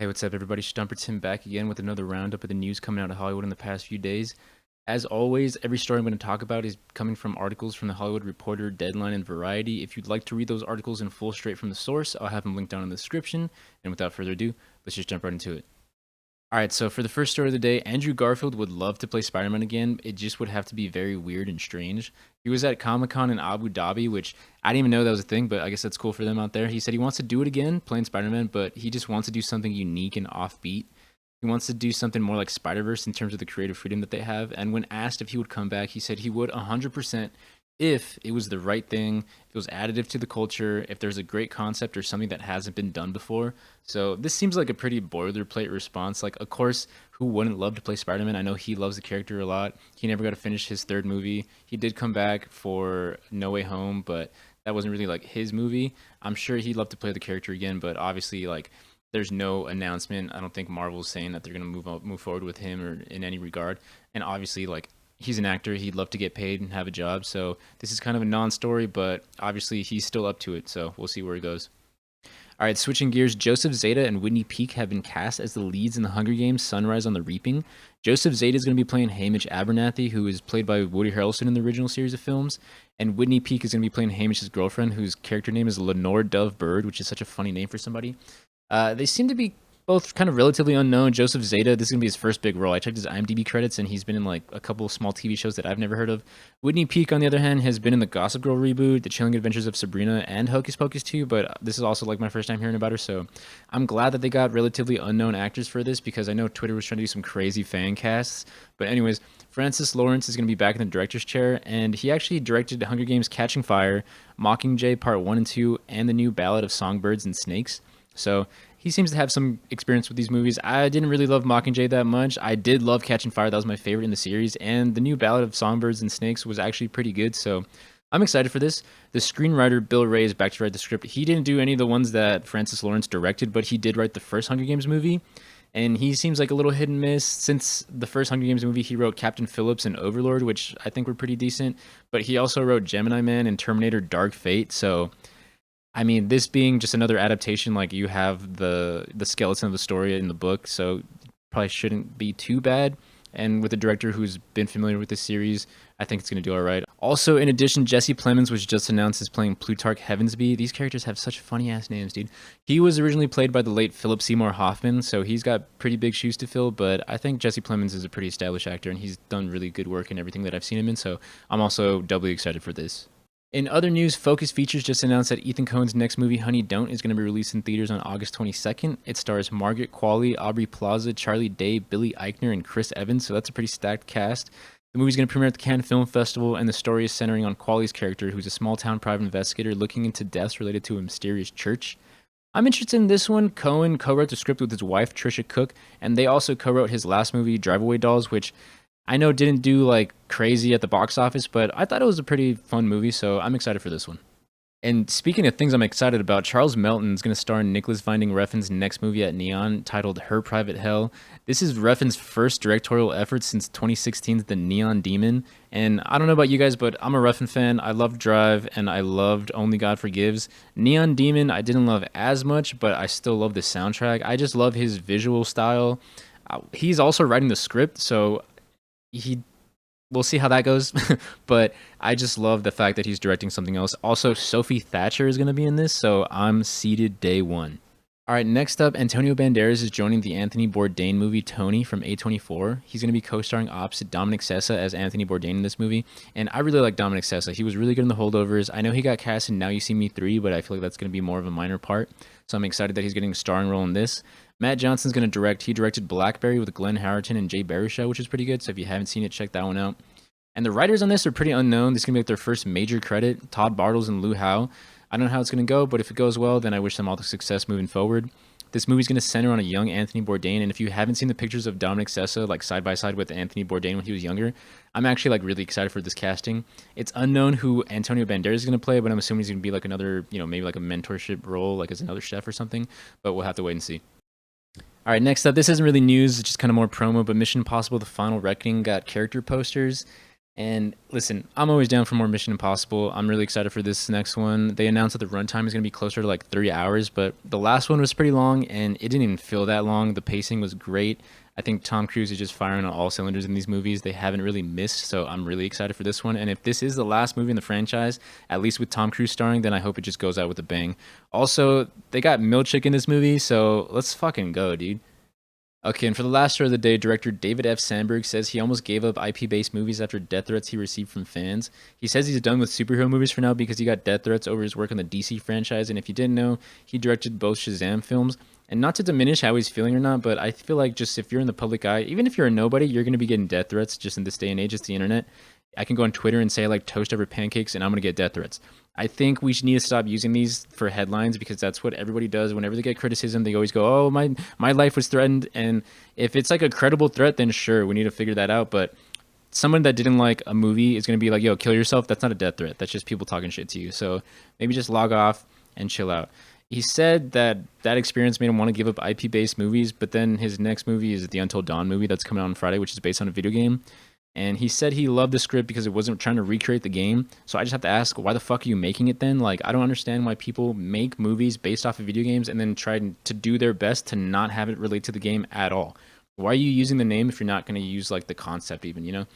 Hey, what's up, everybody? Stumperton back again with another roundup of the news coming out of Hollywood in the past few days. As always, every story I'm going to talk about is coming from articles from the Hollywood Reporter, Deadline, and Variety. If you'd like to read those articles in full straight from the source, I'll have them linked down in the description. And without further ado, let's just jump right into it. All right, so for the first story of the day, Andrew Garfield would love to play Spider-Man again. It just would have to be very weird and strange. He was at Comic-Con in Abu Dhabi, which I didn't even know that was a thing, but I guess that's cool for them out there. He said he wants to do it again, playing Spider-Man, but he just wants to do something unique and offbeat. He wants to do something more like Spider-Verse in terms of the creative freedom that they have. And when asked if he would come back, he said he would 100% if it was the right thing, if it was additive to the culture, if there's a great concept or something that hasn't been done before. So this seems like a pretty boilerplate response. Like, of course, who wouldn't love to play Spider-Man? I know he loves the character a lot. He never got to finish his third movie. He did come back for No Way Home, but that wasn't really like his movie. I'm sure he'd love to play the character again, but obviously, like, there's no announcement. I don't think Marvel's saying that they're gonna move forward with him or in any regard. And obviously, like, he's an actor. He'd love to get paid and have a job. So this is kind of a non-story, but obviously he's still up to it. So we'll see where it goes. All right, switching gears, Joseph Zada and Whitney Peak have been cast as the leads in the Hunger Games Sunrise on the Reaping. Joseph Zada is going to be playing Hamish Abernathy, who is played by Woody Harrelson in the original series of films. And Whitney Peak is going to be playing Hamish's girlfriend, whose character name is Lenore Dove Bird, which is such a funny name for somebody. They seem to be both kind of relatively unknown. Joseph Zada, this is going to be his first big role. I checked his IMDb credits, and he's been in like a couple of small TV shows that I've never heard of. Whitney Peak, on the other hand, has been in the Gossip Girl reboot, The Chilling Adventures of Sabrina, and Hocus Pocus 2, but this is also like my first time hearing about her, so I'm glad that they got relatively unknown actors for this because I know Twitter was trying to do some crazy fan casts. But anyways, Francis Lawrence is going to be back in the director's chair, and he actually directed Hunger Games Catching Fire, Mockingjay Part 1 and 2, and the new Ballad of Songbirds and Snakes. So he seems to have some experience with these movies. I didn't really love Mockingjay that much. I did love Catching Fire. That was my favorite in the series. And the new Ballad of Songbirds and Snakes was actually pretty good. So I'm excited for this. The screenwriter, Bill Ray, is back to write the script. He didn't do any of the ones that Francis Lawrence directed, but he did write the first Hunger Games movie. And he seems like a little hit and miss. Since the first Hunger Games movie, he wrote Captain Phillips and Overlord, which I think were pretty decent. But he also wrote Gemini Man and Terminator Dark Fate. So I mean, this being just another adaptation, like you have the skeleton of the story in the book, so probably shouldn't be too bad. And with a director who's been familiar with this series, I think it's going to do all right. Also, in addition, Jesse Plemons was just announced as playing Plutarch Heavensbee. These characters have such funny ass names, dude. He was originally played by the late Philip Seymour Hoffman, so he's got pretty big shoes to fill. But I think Jesse Plemons is a pretty established actor, and he's done really good work in everything that I've seen him in. So I'm also doubly excited for this. In other news, Focus Features just announced that Ethan Coen's next movie, Honey Don't, is going to be released in theaters on August 22nd. It stars Margaret Qualley, Aubrey Plaza, Charlie Day, Billy Eichner, and Chris Evans, so that's a pretty stacked cast. The movie's going to premiere at the Cannes Film Festival, and the story is centering on Qualley's character, who's a small-town private investigator looking into deaths related to a mysterious church. I'm interested in this one. Coen co-wrote the script with his wife, Trisha Cook, and they also co-wrote his last movie, Drive-Away Dolls, which I know didn't do like crazy at the box office, but I thought it was a pretty fun movie, so I'm excited for this one. And speaking of things I'm excited about, Charles Melton is going to star in Nicolas Winding Refn's next movie at Neon, titled Her Private Hell. This is Refn's first directorial effort since 2016's The Neon Demon. And I don't know about you guys, but I'm a Refn fan. I loved Drive, and I loved Only God Forgives. Neon Demon, I didn't love as much, but I still love the soundtrack. I just love his visual style. He's also writing the script, so he we'll see how that goes. But I just love the fact that he's directing something else. Also, Sophie Thatcher is going to be in this, so I'm seated day one. All right, next up, Antonio Banderas is joining the Anthony Bourdain movie Tony from A24. He's going to be co-starring opposite Dominic Sessa as Anthony Bourdain in this movie, and I really like Dominic Sessa. He was really good in The Holdovers. I know he got cast in Now You See Me 3, but I feel like that's going to be more of a minor part, so I'm excited that he's getting a starring role in this. Matt Johnson's going to direct. He directed Blackberry with Glenn Howerton and Jay Baruchel, which is pretty good, so if you haven't seen it, check that one out. And the writers on this are pretty unknown. This is going to be like their first major credit, Todd Bartles and Lou Howe. I don't know how it's going to go, but if it goes well, then I wish them all the success moving forward. This movie's going to center on a young Anthony Bourdain, and if you haven't seen the pictures of Dominic Sessa, like side by side with Anthony Bourdain when he was younger, I'm actually like really excited for this casting. It's unknown who Antonio Banderas is going to play, but I'm assuming he's going to be like another, maybe like a mentorship role, like as another chef or something, but we'll have to wait and see. All right, next up, this isn't really news, it's just kind of more promo, but Mission Impossible The Final Reckoning got character posters. And listen, I'm always down for more Mission Impossible. I'm really excited for this next one. They announced that the runtime is going to be closer to like 3 hours, but the last one was pretty long and it didn't even feel that long. The pacing was great. I think Tom Cruise is just firing on all cylinders in these movies. They haven't really missed, so I'm really excited for this one. And if this is the last movie in the franchise, at least with Tom Cruise starring, then I hope it just goes out with a bang. Also, they got Milchick in this movie, so let's fucking go, dude. Okay, and for the last story of the day, director David F. Sandberg says he almost gave up IP-based movies after death threats he received from fans. He says he's done with superhero movies for now because he got death threats over his work on the DC franchise, and if you didn't know, he directed both Shazam films. And not to diminish how he's feeling or not, but I feel like just if you're in the public eye, even if you're a nobody, you're going to be getting death threats just in this day and age. It's the internet. I can go on Twitter and say I like toast over pancakes, and I'm going to get death threats. I think we should need to stop using these for headlines because that's what everybody does. Whenever they get criticism, they always go, "Oh, my life was threatened." And if it's like a credible threat, then sure, we need to figure that out. But someone that didn't like a movie is going to be like, "Yo, kill yourself." That's not a death threat. That's just people talking shit to you. So maybe just log off and chill out. He said that that experience made him want to give up IP-based movies, but then his next movie is the Until Dawn movie that's coming out on Friday, which is based on a video game. And he said he loved the script because it wasn't trying to recreate the game. So I just have to ask, why the fuck are you making it then? Like, I don't understand why people make movies based off of video games and then try to do their best to not have it relate to the game at all. Why are you using the name if you're not going to use like the concept even, you know?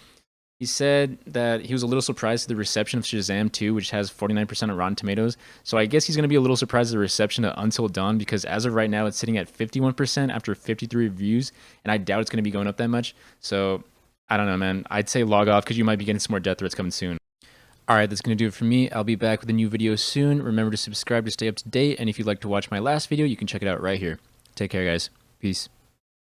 He said that he was a little surprised at the reception of Shazam 2, which has 49% of Rotten Tomatoes. So I guess he's going to be a little surprised at the reception of Until Dawn because as of right now, it's sitting at 51% after 53 reviews, and I doubt it's going to be going up that much. So I don't know, man. I'd say log off because you might be getting some more death threats coming soon. Alright, that's going to do it for me. I'll be back with a new video soon. Remember to subscribe to stay up to date, and if you'd like to watch my last video, you can check it out right here. Take care, guys. Peace.